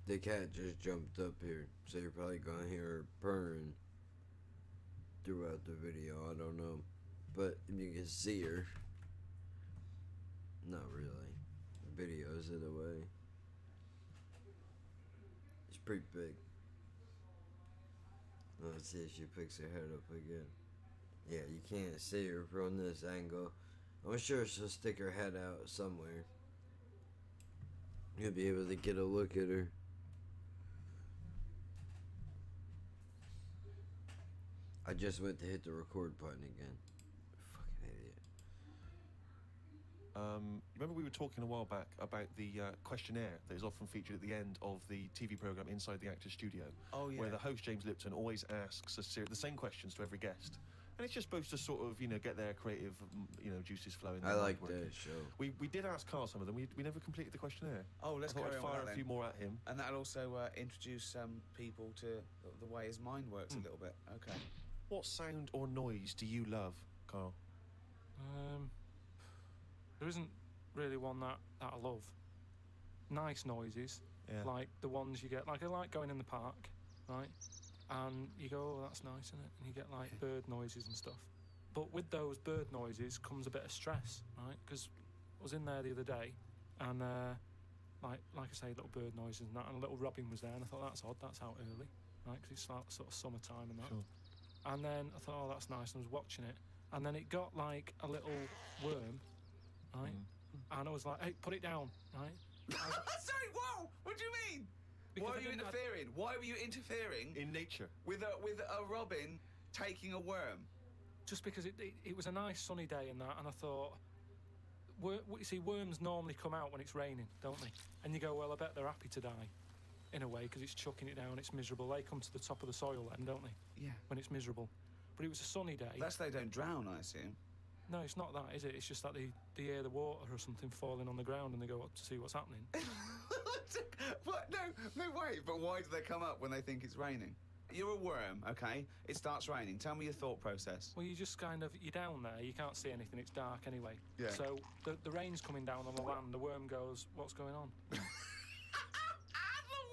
The cat just jumped up here, so you're probably gonna hear her purring throughout the video. I don't know, but you can see her. Not really. The video's in the way. It's pretty big. Let's see if she picks her head up again. Yeah, you can't see her from this angle. I'm sure she'll stick her head out somewhere. You'll be able to get a look at her. I just went to hit the record button again. Fucking idiot. Remember we were talking a while back about the questionnaire that is often featured at the end of the TV programme Inside the Actor's Studio? Oh, yeah. Where the host, James Lipton, always asks the same questions to every guest. And it's just supposed to sort of, get their creative, juices flowing. I like that show. We did ask Carl some of them. We never completed the questionnaire. Oh, let's I thought carry I'd on with fire that a few then. more at him. And that'll also introduce people to the way his mind works a little bit. Okay. What sound or noise do you love, Carl? There isn't really one that I love. Nice noises, like the ones you get. Like I like going in the park, right? And you go, oh, that's nice, isn't it? And you get like bird noises and stuff. But with those bird noises comes a bit of stress, right? Because I was in there the other day, and like I say, little bird noises and that, and a little robin was there, and I thought that's odd. That's out early, right? Because it's like sort of summertime and that. Sure. And then I thought, oh, that's nice. And I was watching it, and then it got like a little worm, right? And I was like, hey, put it down, right? Sorry, whoa! What do you mean? Because Why I are you didn't have- interfering? Why were you interfering In nature. with a robin taking a worm? Just because it was a nice sunny day and that, and I thought, you see, worms normally come out when it's raining, don't they? And you go, well, I bet they're happy to die, in a way, because it's chucking it down, it's miserable. They come to the top of the soil then, don't they? Yeah. When it's miserable. But it was a sunny day. That's they don't drown, I assume. No, it's not that, is it? It's just that they hear the water or something falling on the ground and they go up to see what's happening. What? No, wait. But why do they come up when they think it's raining? You're a worm, okay? It starts raining. Tell me your thought process. Well, you just kind of, you're down there, you can't see anything, it's dark anyway. Yeah. So the rain's coming down on the land, the worm goes, what's going on? The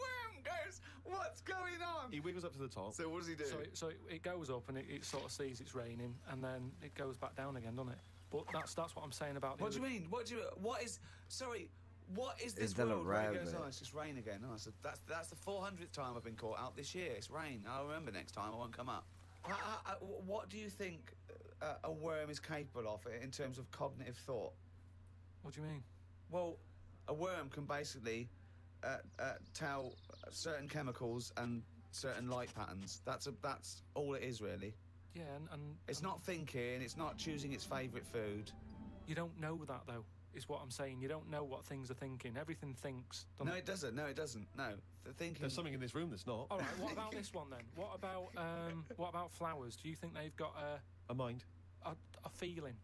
worm goes, what's going on? He wiggles up to the top. So what does he do? So it goes up and it sort of sees it's raining, and then it goes back down again, doesn't it? But that's what I'm saying about... What do you mean? What is this Is that a world where it goes, rabbit? oh, it's just rain again? Oh, so that's the 400th time I've been caught out this year. It's rain. I'll remember next time I won't come up. What do you think a worm is capable of in terms of cognitive thought? What do you mean? Well, a worm can basically tell certain chemicals and certain light patterns. That's all it is, really. Yeah, and It's not thinking. It's not choosing its favourite food. you don't know that, though, is what I'm saying. You don't know what things are thinking. Everything thinks. No, it doesn't. No, it doesn't. No, the thinking. There's something in this room that's not. All right, what about this one, then? What about flowers? Do you think they've got A mind. a feeling?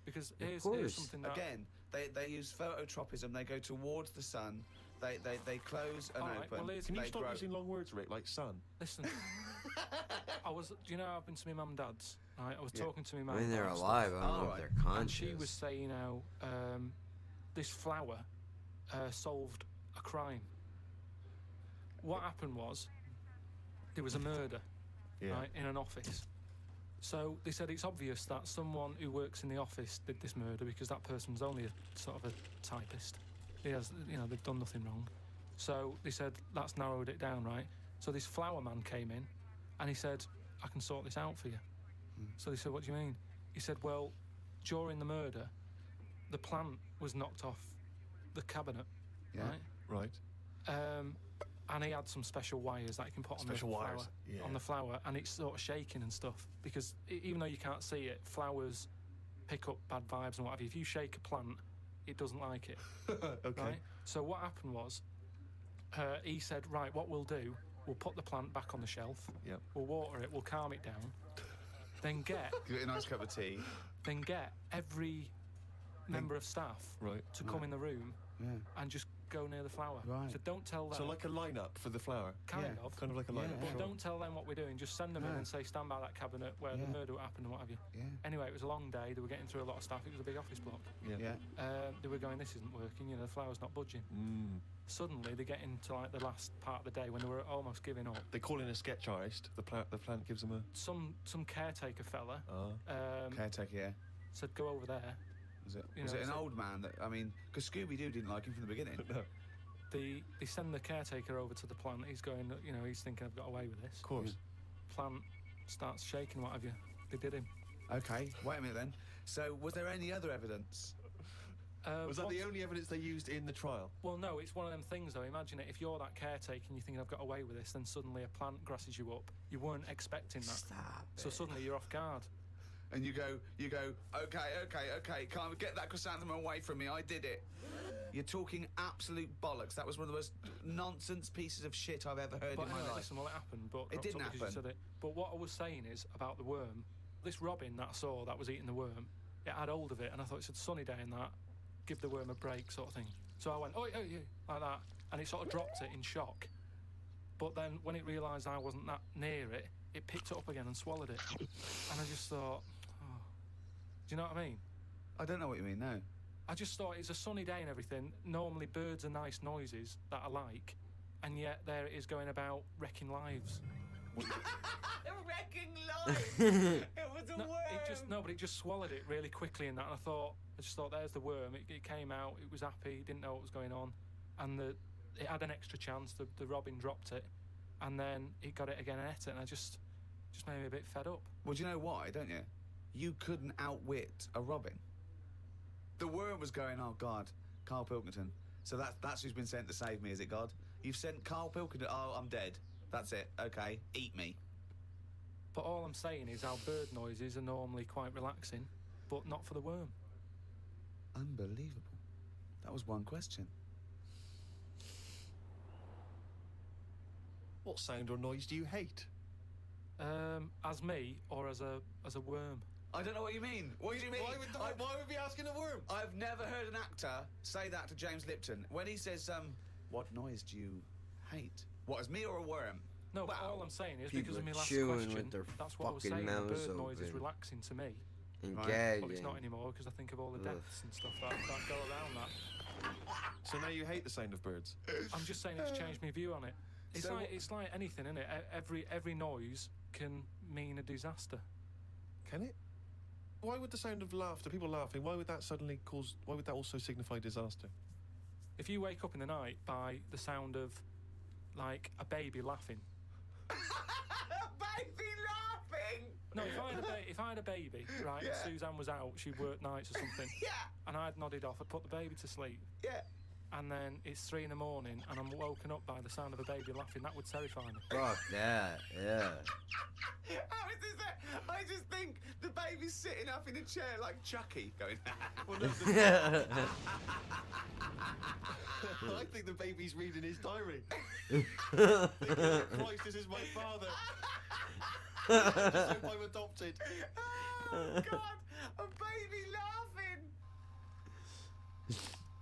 Because here's course. something that... Again, they use phototropism. They go towards the sun. They close and All right, open. well, here's- Can you they stop grow. using long words, Rick, like sun? Listen, do you know I've been to my mum and dad's? Right, I was talking to my mum. I mean, they're about stuff. alive. I don't know Alright. if they're conscious. And she was saying how this flower solved a crime. What happened was there was a murder, right, in an office. So they said it's obvious that someone who works in the office did this murder because that person's only a sort of a typist. He has, they've done nothing wrong. So they said that's narrowed it down, right? So this flower man came in, and he said, "I can sort this out for you." So they said, "What do you mean?" He said, "Well, during the murder, the plant was knocked off the cabinet, Yeah. right? Right. And he had some special wires that you can put on the Special flower, wires, yeah. on the flower, and it's sort of shaking and stuff because even though you can't see it, flowers pick up bad vibes and what have you. If you shake a plant, it doesn't like it. Okay. Right? So what happened was, he said, right, what we'll do, we'll put the plant back on the shelf. Yep. We'll water it. We'll calm it down. Then get Give it a nice cup of tea. every member of staff Right. to come in the room and just go near the flower. Right. He said, don't tell them. So like a lineup for the flower. Kind Yeah. of. Kind of like a lineup. Yeah. But don't tell them what we're doing. Just send them in No. and say, stand by that cabinet where the Yeah. murder happened and what have you. Yeah. Anyway, it was a long day. They were getting through a lot of stuff. It was a big office block. Yeah. They were going, this isn't working. You know, the flower's not budging. Suddenly, they get into like the last part of the day when they were almost giving up. They call in a sketch artist. The plant gives them a. Some caretaker fella Caretaker, yeah. said, go over there. Was it? You Was know, it an so- old man that? I mean, because Scooby-Doo didn't like him from the beginning. No. They send the caretaker over to the plant. He's going, you know, he's thinking, I've got away with this. Of course. Plant starts shaking, what have you. They did him. Okay, wait a minute then. So, was there any other evidence? Was that the only evidence they used in the trial? Well, no, it's one of them things, though. Imagine it, if you're that caretaker and you think I've got away with this, then suddenly a plant grasses you up. You weren't expecting that. Stop So it. suddenly you're off guard. And you go, okay, can't get that chrysanthemum away from me, I did it. You're talking absolute bollocks. That was one of the most nonsense pieces of shit I've ever heard But in my anyway, life. listen, well, it happened, but It didn't because you happen. said it. But what I was saying is about the worm. This robin that I saw that was eating the worm, it had hold of it, and I thought it's a sunny day and that. Give the worm a break, sort of thing. So I went, oh, like that, and it sort of dropped it in shock. But then when it realised I wasn't that near it, it picked it up again and swallowed it. And I just thought, oh. Do you know what I mean? I don't know what you mean, no. I just thought it's a sunny day and everything. Normally birds are nice noises that I like, and yet there it is going about wrecking lives. Wrecking life! It was a No, worm! but it just swallowed it really quickly in that, and I just thought, there's the worm. It came out, it was happy, it didn't know what was going on, and it had an extra chance. The robin dropped it, and then it got it again and ate it, and I just made me a bit fed up. Well, do you know why, don't you? You couldn't outwit a robin. The worm was going, oh, God, Carl Pilkington. So that's who's been sent to save me, is it, God? You've sent Carl Pilkington, oh, I'm dead. That's it, okay, eat me. But all I'm saying is our bird noises are normally quite relaxing, but not for the worm. Unbelievable. That was one question. What sound or noise do you hate? As me or as a worm? I don't know what you mean. What do you mean? Why would we be asking a worm? I've never heard an actor say that to James Lipton. When he says, what noise do you hate? What, as me or a worm? No, but Wow. all I'm saying is People because of my last chewing question, with their that's what I was fucking saying. The mouths bird noise is open. relaxing to me. And Right. gagging. But it's not anymore because I think of all the Ugh. deaths and stuff that go around that. So now you hate the sound of birds? I'm just saying it's changed my view on it. It's So it's like anything, isn't it? Every noise can mean a disaster. Can it? Why would the sound of laughter, people laughing, why would that also signify disaster? If you wake up in the night by the sound of, like, a baby laughing. Baby laughing! No, if I had a baby, right, Yeah. and Suzanne was out, she worked nights or something, Yeah, and I'd nodded off, I'd put the baby to sleep, yeah. and then it's 3 a.m. and I'm woken up by the sound of a baby laughing, that would terrify me. Fuck that, yeah. How is this that? I just think the baby's sitting up in a chair like Chucky, going, Well, no, I think the baby's reading his diary. Christ, this is my father. I just hope I'm adopted. oh, God, a baby laughing!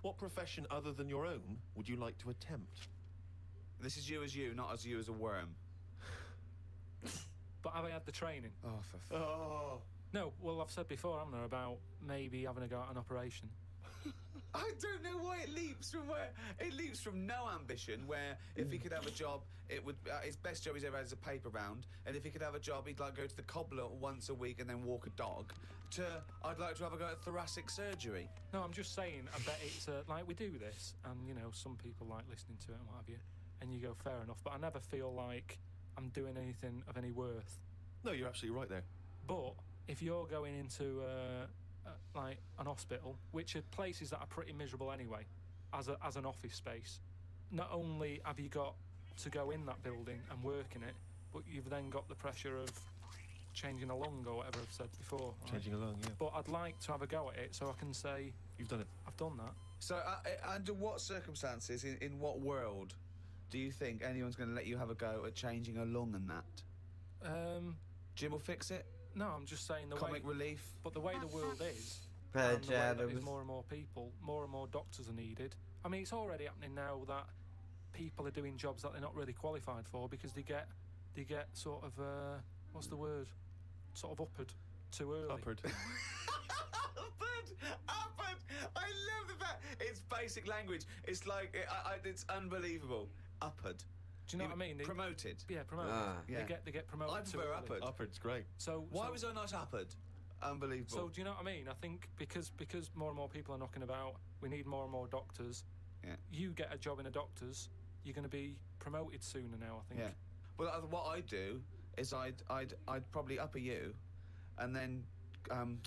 What profession other than your own would you like to attempt? This is you as you, not as you as a worm. But have I had the training? Oh, for Oh. No, well, I've said before, haven't I, about maybe having a go at an operation. I don't know why it leaps from where. It leaps from no ambition, where if he could have a job, it would his best job he's ever had is a paper round, and if he could have a job, he'd like go to the cobbler once a week and then walk a dog. To I'd like to have a go at thoracic surgery. No, I'm just saying, I bet it's like we do this, and you know, some people like listening to it and what have you, and you go, fair enough, but I never feel like I'm doing anything of any worth. No, you're absolutely right there. But if you're going into like an hospital, which are places that are pretty miserable anyway, as an office space, not only have you got to go in that building and work in it, but you've then got the pressure of changing a lung or whatever I've said before. right? Changing a lung, yeah. But I'd like to have a go at it so I can say You've done it. I've done that. So, under what circumstances, in what world, do you think anyone's going to let you have a go at changing a lung and that? Jim will fix it. No, I'm just saying the Comic way. relief. But the way the world is, Patch and the way that Adams. there's more and more people, more and more doctors are needed, I mean, it's already happening now that people are doing jobs that they're not really qualified for because they get sort of what's the word? Sort of uppered too early. Upward. Upward! I love the fact it's basic language. It's like it's unbelievable. Upward. Do you know what I mean? Promoted. Yeah, promoted. Yeah. They get promoted. I prefer upward. Upward's great. So Why was I not upward? Unbelievable. So do you know what I mean? I think because more and more people are knocking about, we need more and more doctors. Yeah. You get a job in a doctor's, you're going to be promoted sooner now, I think. Yeah. Well, what I'd do is I'd probably upper you, and then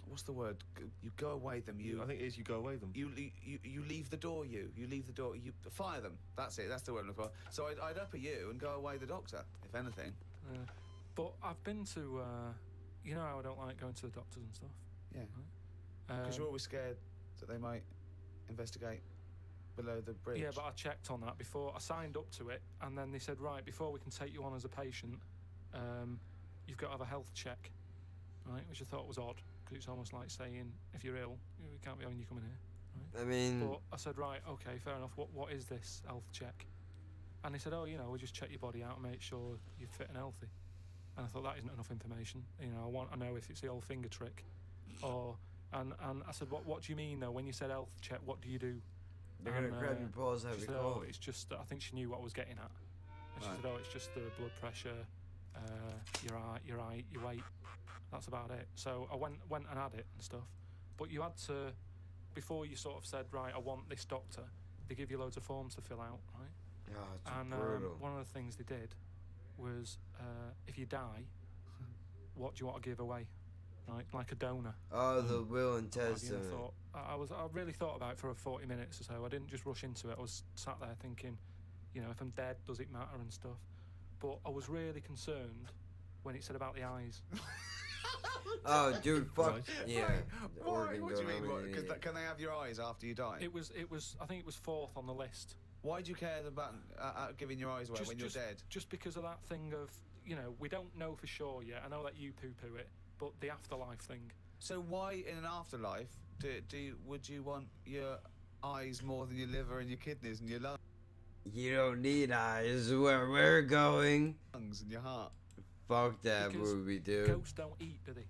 what's the word? You go away them. I think it is you go away them. You leave the door. You leave the door. You fire them. That's it. That's the word I'm looking for. So I'd upper you and go away the doctor, if anything. But I've been to, you know how I don't like going to the doctors and stuff. Yeah. Right? Because you're always scared that they might investigate below the bridge. Yeah, but I checked on that before. I signed up to it, and then they said, right, before we can take you on as a patient, you've got to have a health check, right? Which I thought was odd, because it's almost like saying, if you're ill, we can't be having you coming here. Right? I mean... But I said, right, okay, fair enough. What is this health check? And they said, oh, we'll just check your body out and make sure you're fit and healthy. And I thought, that isn't enough information. I know if it's the old finger trick. And I said, what do you mean, though? When you said health check, what do you do? They're going to grab your paws, have she you said, call? it's just, I think she knew what I was getting at. And she said, it's just the blood pressure, your height, your weight. That's about it. So I went and had it and stuff. But you had to, before you sort of said, right, I want this doctor, they give you loads of forms to fill out, right? Oh, it's And brutal. one of the things they did was, if you die, what do you want to give away? Right, like a donor. Oh, the will and I testament. really thought about it for 40 minutes or so. I didn't just rush into it. I was sat there thinking, if I'm dead, does it matter and stuff? But I was really concerned when it said about the eyes. Oh, dude, fuck. Right. Yeah. the Why? organ What do you mean? donor, yeah. Can they have your eyes after you die? It was. I think it was fourth on the list. Why do you care about giving your eyes away when you're dead? Just because of that thing of, we don't know for sure yet. I know that you poo-poo it, but the afterlife thing. So why, in an afterlife, would you want your eyes more than your liver and your kidneys and your You don't need eyes where we're going. lungs and your heart? Fuck that Because movie, dude. Ghosts don't eat, do they?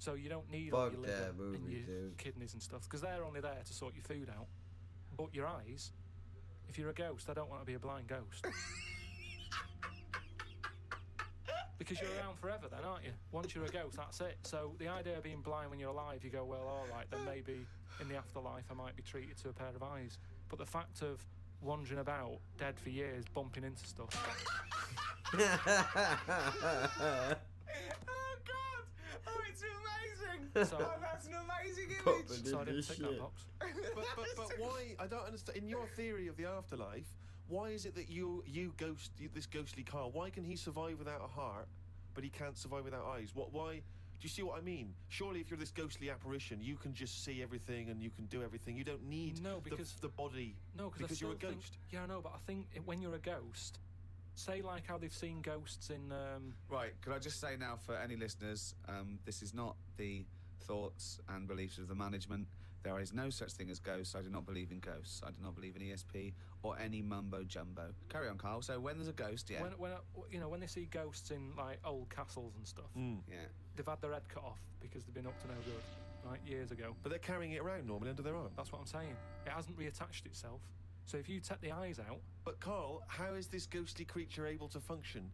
So you don't need all Fuck your liver that and movie, your dude. kidneys and stuff, because they're only there to sort your food out. But your eyes, if you're a ghost, I don't want to be a blind ghost. Because you're around forever then, aren't you? Once you're a ghost, that's it. So the idea of being blind when you're alive, you go, well, all right, then maybe in the afterlife I might be treated to a pair of eyes. But the fact of wandering about, dead for years, bumping into stuff. Oh God! Oh, it's amazing! So- that's an amazing Papa image. did So I didn't this tick shit. that box. But why? I don't understand. In your theory of the afterlife, why is it that this ghostly Carl, why can he survive without a heart, but he can't survive without eyes? Why? Do you see what I mean? Surely, if you're this ghostly apparition, you can just see everything and you can do everything. You don't need the body. No, because you're a think, ghost. Yeah, I know, but I think when you're a ghost, say like how they've seen ghosts in. Right, could I just say now for any listeners, this is not the thoughts and beliefs of the management. There is no such thing as ghosts. I do not believe in ghosts. I do not believe in ESP or any mumbo jumbo. Carry on, Carl. So when there's a ghost, yeah. When they see ghosts in like old castles and stuff, Yeah. they've had their head cut off because they've been up to no good, right, years ago. But they're carrying it around normally under their arm. That's what I'm saying. It hasn't reattached itself. So if you take the eyes out, But Carl, how is this ghostly creature able to function?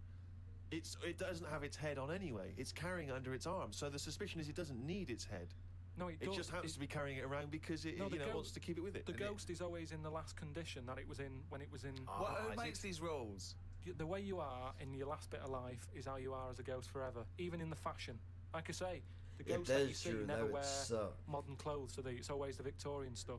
It doesn't have its head on anyway. It's carrying it under its arm. So the suspicion is it doesn't need its head. no, it It does. just happens to be carrying it around because it wants to keep it with it. The And ghost is always in the last condition that it was in when it was in. Who makes these rules? The way you are in your last bit of life is how you are as a ghost forever, even in the fashion. Like I say, the Yeah, ghosts that that you is see true. never That would wear suck. modern clothes, so it's always the Victorian stuff.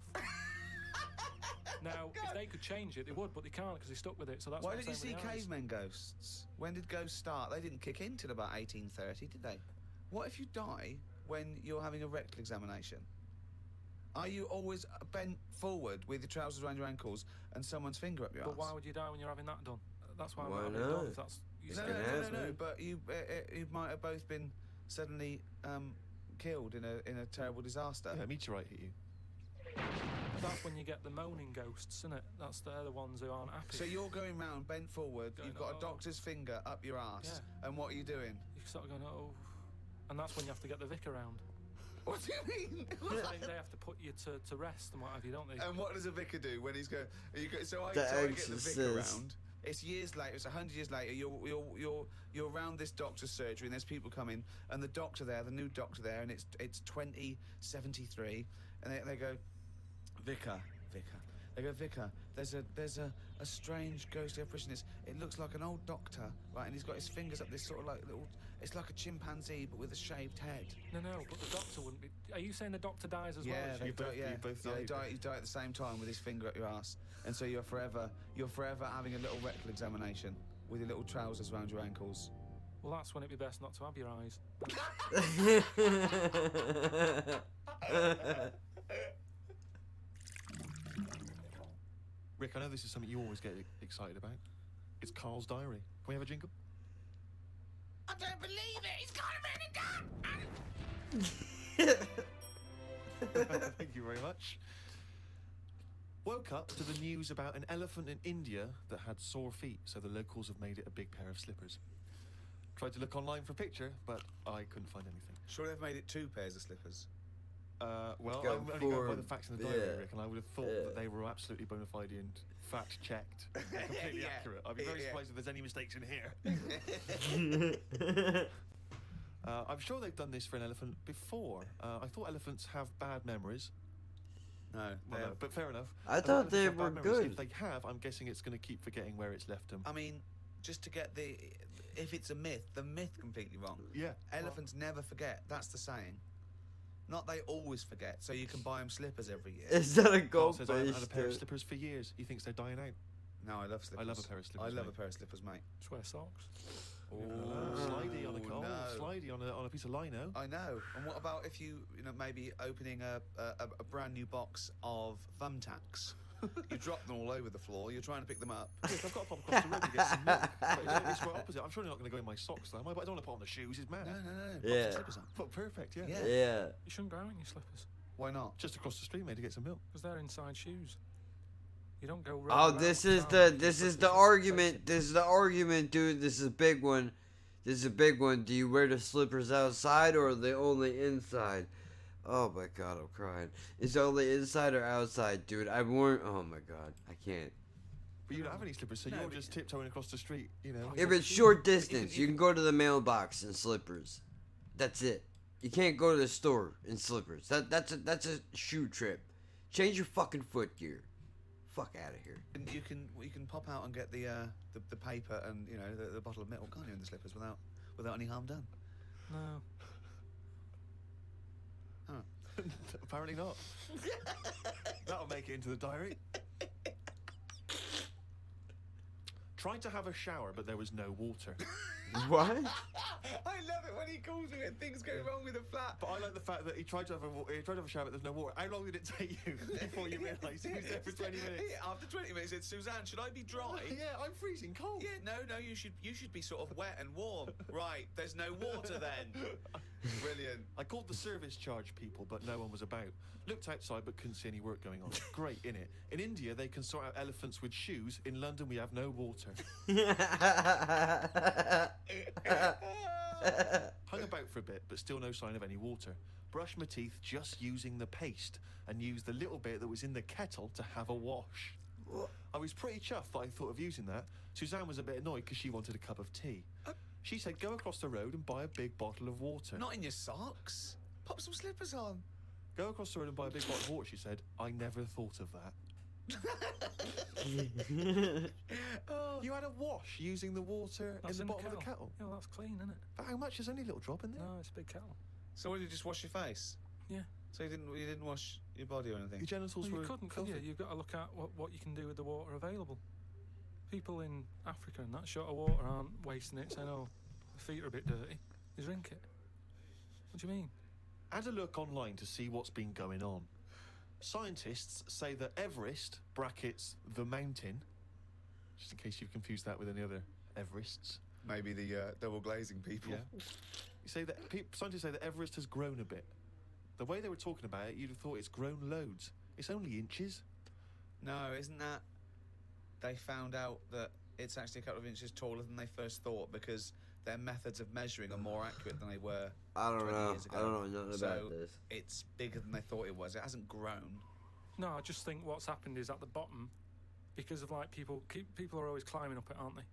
Now, if they could change it, they would, but they can't because they're stuck with it. So that's Why what did I'm you see saying with the eyes. cavemen ghosts? When did ghosts start? They didn't kick in till about 1830, did they? What if you die when you're having a rectal examination? Are you always bent forward with your trousers around your ankles and someone's finger up your But arse? why would you die when you're having that done? That's why I'm Why not having it done. not? If that's you He's No, say. no, gonna no, ask no, no, me. but you might have both been suddenly killed in a terrible disaster. yeah, a meteorite hit you. That's when you get the moaning ghosts, isn't it? They're the ones who aren't happy. So you're going round, bent forward, Going, you've got a "Oh." doctor's finger up your ass, and what are you doing? You're sort of going, oh. And that's when you have to get the vicar round. What do you mean? They have to put you to rest and what have you, don't they? And what does a vicar do when he's going? So I The get the vicar exorcist. round. It's years later. It's 100 years later. You're around this doctor's surgery, and there's people coming, and the doctor there, the new doctor there, and it's 2073, and they go, vicar. They go, vicar. There's a strange ghostly apparition. It looks like an old doctor, right? And he's got his fingers up this sort of like little. It's like a chimpanzee, but with a shaved head. No, but the doctor wouldn't be. Are you saying the doctor dies as well? Yeah, You both die. You die at the same time with his finger up your ass, and so you're forever having a little rectal examination with your little trousers around your ankles. Well, that's when it'd be best not to have your eyes. Rick, I know this is something you always get excited about. It's Carl's diary. Can we have a jingle? I don't believe it. He's got it written down. Thank you very much. Woke up to the news about an elephant in India that had sore feet, so the locals have made it a big pair of slippers. Tried to look online for a picture, but I couldn't find anything. Sure, they've made it 2 pairs of slippers. Well, Go I'm only going by for- the facts in the diary, yeah. Rick, and I would have thought that they were absolutely bona fide and fact-checked and completely Yeah. accurate. I'd be very Yeah. surprised if there's any mistakes in here. I'm sure they've done this for an elephant before. I thought elephants have bad memories. No, Well, no, but fair enough. I Elephants thought they have bad were memories. good. If they have, I'm guessing it's going to keep forgetting where it's left them. I mean, just to get if it's a myth, the myth completely wrong. Yeah. Elephants never forget. That's the saying. Not they always forget, so you can buy them slippers every year. Is that a Carl goldfish? says I haven't had a pair of dude? slippers for years. He thinks they're dying out. No, I love slippers. I love a pair of slippers, I love mate. a pair of slippers, mate. Just wear socks. Slidey on a coal, no. slidey on a piece of lino. I know. And what about if you maybe opening a brand new box of thumbtacks? You drop them all over the floor. You're trying to pick them up. Yes, I've got to pop across the road to get some milk. But it's right opposite. I'm surely not going to go in my socks, though, am I? But I don't want to put on the shoes. It's mad. No. Pop Yeah. your slippers on. But perfect, yeah. Yeah. Yeah. You shouldn't go out in your slippers Why not? Just across the street, mate, to get some milk. because they're inside shoes. You don't go. Oh, rolling this around is town the with your this is slippers the just argument. facing- This is the argument, dude. This is a big one. This is a big one. Do you wear the slippers outside or are they only inside? Oh my god, I'm crying. Is it only inside or outside, dude? I worn. Oh my god, I can't. But you don't have any slippers, so No, you're but- just tiptoeing across the street, you know. If it's short distance, you can go to the mailbox in slippers. That's it. You can't go to the store in slippers. That's a shoe trip. Change your fucking foot gear. Fuck out of here. And you can pop out and get the paper and the bottle of milk, can't you, in the slippers without any harm done. No. Apparently not. That'll make it into the diary. Tried to have a shower, but there was no water. What? I love it when he calls me when things go wrong with a flat. But I like the fact that he tried to have a shower, but there's no water. How long did it take you before you realised he was there for 20 minutes? After 20 minutes, he said, Suzanne, should I be dry? Yeah, I'm freezing cold. Yeah, no, you should be sort of wet and warm. Right, there's no water then. Brilliant. I called the service charge people, but no one was about. Looked outside, but couldn't see any work going on. Great, innit? In India, they can sort out elephants with shoes. In London, we have no water. Hung about for a bit, but still no sign of any water. Brushed my teeth just using the paste and used the little bit that was in the kettle to have a wash. I was pretty chuffed that I thought of using that. Suzanne was a bit annoyed because she wanted a cup of tea. She said, go across the road and buy a big bottle of water. Not in your socks. Pop some slippers on. Go across the road and buy a big bottle of water, she said. I never thought of that. Oh. You had a wash using the water That's in the bottom of the kettle. Yeah, well, that's clean, isn't it? But how much? There's only a little drop in there. No, it's a big kettle. So what, did you just wash your face? Yeah. So you didn't wash your body or anything? Your genitals Well, were you couldn't, could filthy. you? You've got to look at what you can do with the water available. People in Africa and that short of water aren't wasting it, saying, oh, the feet are a bit dirty. They drink it. What do you mean? Had a look online to see what's been going on. Scientists say that Everest, brackets, the mountain, just in case you've confused that with any other Everests. Maybe the double glazing people. Yeah. You say that scientists say that Everest has grown a bit. The way they were talking about it, you'd have thought it's grown loads. It's only inches. No, isn't that? They found out that it's actually a couple of inches taller than they first thought because their methods of measuring are more accurate than they were I don't 20 know. years ago. I don't know nothing so about this. it's bigger than they thought it was. It hasn't grown. No, I just think what's happened is at the bottom, because of like people are always climbing up it, aren't they?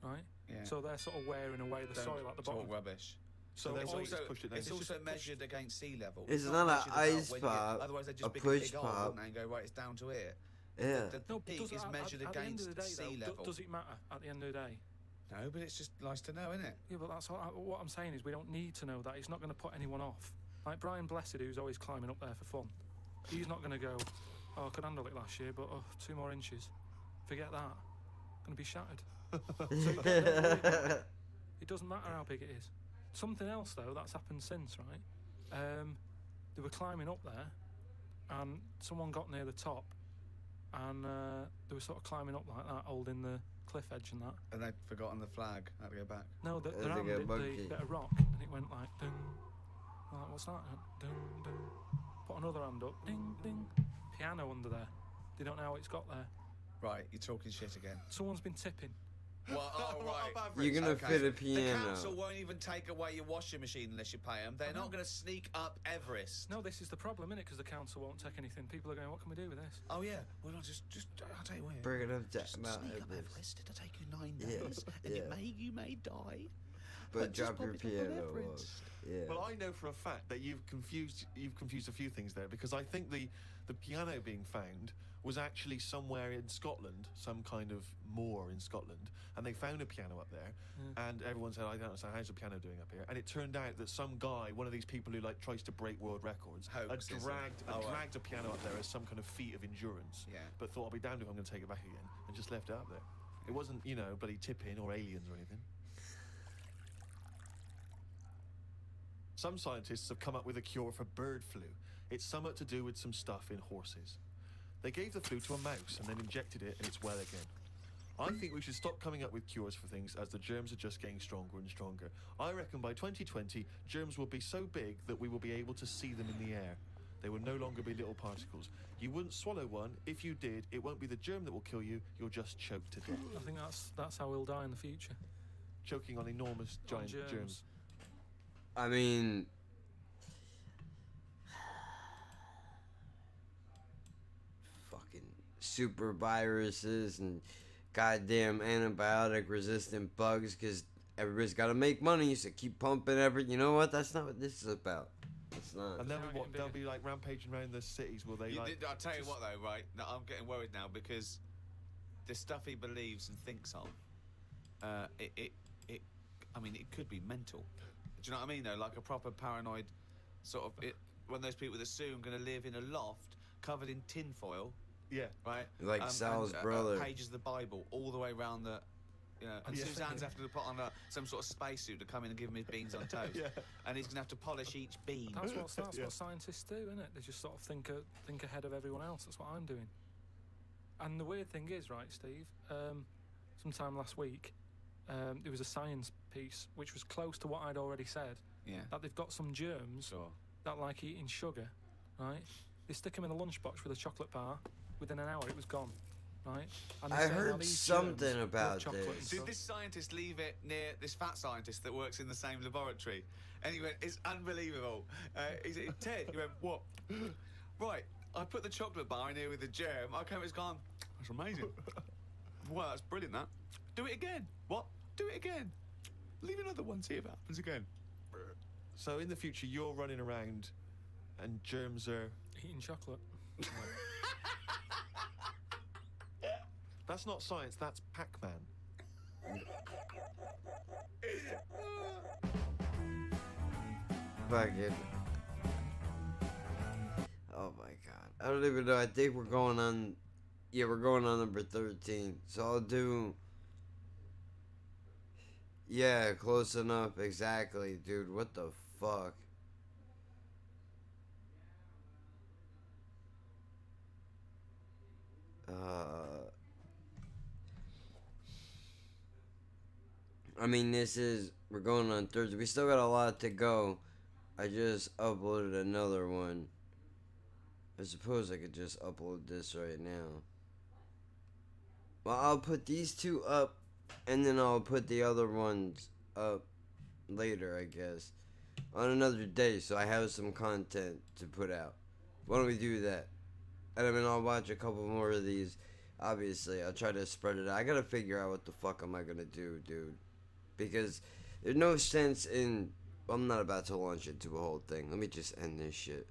Right. Yeah. So they're sort of wearing away the soil at the bottom. Talk rubbish. So it's they've always also, pushed it down. it's It's also just measured against sea level. It's not not an measured about ice when pop, otherwise they'd just a big push big pop. hole, wouldn't they, and go, right, it's down to here. Yeah. The No, but peak is measured at the end against of the day, sea though, level. does it matter at the end of the day? No, but it's just nice to know, isn't it? Yeah, but that's what I'm saying is we don't need to know that. It's not going to put anyone off. Like Brian Blessed, who's always climbing up there for fun, he's not going to go, oh, I could handle it last year, but 2 more inches. Forget that. Going to be shattered. So you don't worry about it. It doesn't matter how big it is. Something else, though, that's happened since, right? They were climbing up there, and someone got near the top, and they were sort of climbing up like that, holding the cliff edge and that. And they'd forgotten the flag. Had to go back. No, As their they hand get hit bumpy. the bit of rock, and it went like, ding. I'm like, what's that? Ding, ding. Put another hand up, ding, ding. Piano under there. They don't know how it's got there. Right, you're talking shit again. Someone's been tipping. Well, oh, right. Above average. You're gonna Okay. fit a The piano. council won't even take away your washing machine unless you pay them. They're not going to sneak up Everest. No, this is the problem, innit? Because the council won't take anything. People are going, what can we do with this? Oh yeah. Well, I'll tell you what. Bring it up to Just Mount sneak up Everest. Everest. It'll take you 9 Yeah, days, and yeah. you may die. But just drop your pop it up on piano up. Everest. Yeah. Well, I know for a fact that you've confused a few things there, because I think the piano being found was actually somewhere in Scotland, some kind of moor in Scotland, and they found a piano up there, and everyone said, I don't understand, how's the piano doing up here? And it turned out that some guy, one of these people who like tries to break world records, had Hoax, is it? dragged a piano up there as some kind of feat of endurance, Yeah. but thought, I'll be damned if I'm going to take it back again, and just left it up there. It wasn't, bloody tipping or aliens or anything. Some scientists have come up with a cure for bird flu. It's something to do with some stuff in horses. They gave the flu to a mouse and then injected it and it's well again. I think we should stop coming up with cures for things as the germs are just getting stronger and stronger. I reckon by 2020, germs will be so big that we will be able to see them in the air. They will no longer be little particles. You wouldn't swallow one. If you did, it won't be the germ that will kill you. You'll just choke to death. I think that's how we'll die in the future. Choking on enormous giant germs. germs. I mean, fucking super viruses and goddamn antibiotic resistant bugs, because everybody's got to make money, so keep pumping you know what? That's not what this is about. It's not. And then It's not they'll getting be like rampaging around the cities, will they? I'll tell you what though, right? No, I'm getting worried now because the stuff he believes and thinks of, I mean, it could be mental. Do you know what I mean though? Like a proper paranoid sort of one of those people that assume going to live in a loft covered in tinfoil, Yeah. right? Like Sal's brother. Pages of the Bible all the way around the. And Yeah. Suzanne's having to put on some sort of spacesuit to come in and give him his beans on toast. Yeah. And he's going to have to polish each bean. That's what Yeah. scientists do, isn't it? They just sort of think ahead of everyone else. That's what I'm doing. And the weird thing is, right, Steve, sometime last week, there was a science piece which was close to what I'd already said, Yeah. that they've got some germs Sure. that like eating sugar, right? They stick them in a lunchbox with a chocolate bar. Within an hour, it was gone, right? And they I say, now heard these something germs love about chocolate and this. Did stuff. this scientist leave it near this fat scientist that works in the same laboratory? And he went, it's unbelievable. He said, Ted, he went, what? Right, I put the chocolate bar in here with the germ. I came, it's gone. That's amazing. Well, that's brilliant, that. Do it again. What? Do it again. Leave another one, see if it happens again. So in the future, you're running around, and germs are. Eating chocolate. That's not science. That's Pacman. Fucking. Oh my god. I don't even know. I think we're going on. Yeah, we're going on number 13. So I'll do. Yeah, close enough. Exactly, dude. What the fuck? I mean, we're going on Thursday. We still got a lot to go. I just uploaded another one. I suppose I could just upload this right now. Well, I'll put these two up, and then I'll put the other ones up later, I guess. On another day, so I have some content to put out. Why don't we do that? And I mean, I'll watch a couple more of these. Obviously, I'll try to spread it out. I gotta figure out what the fuck am I gonna do, dude. Because there's no sense in... I'm not about to launch into a whole thing. Let me just end this shit.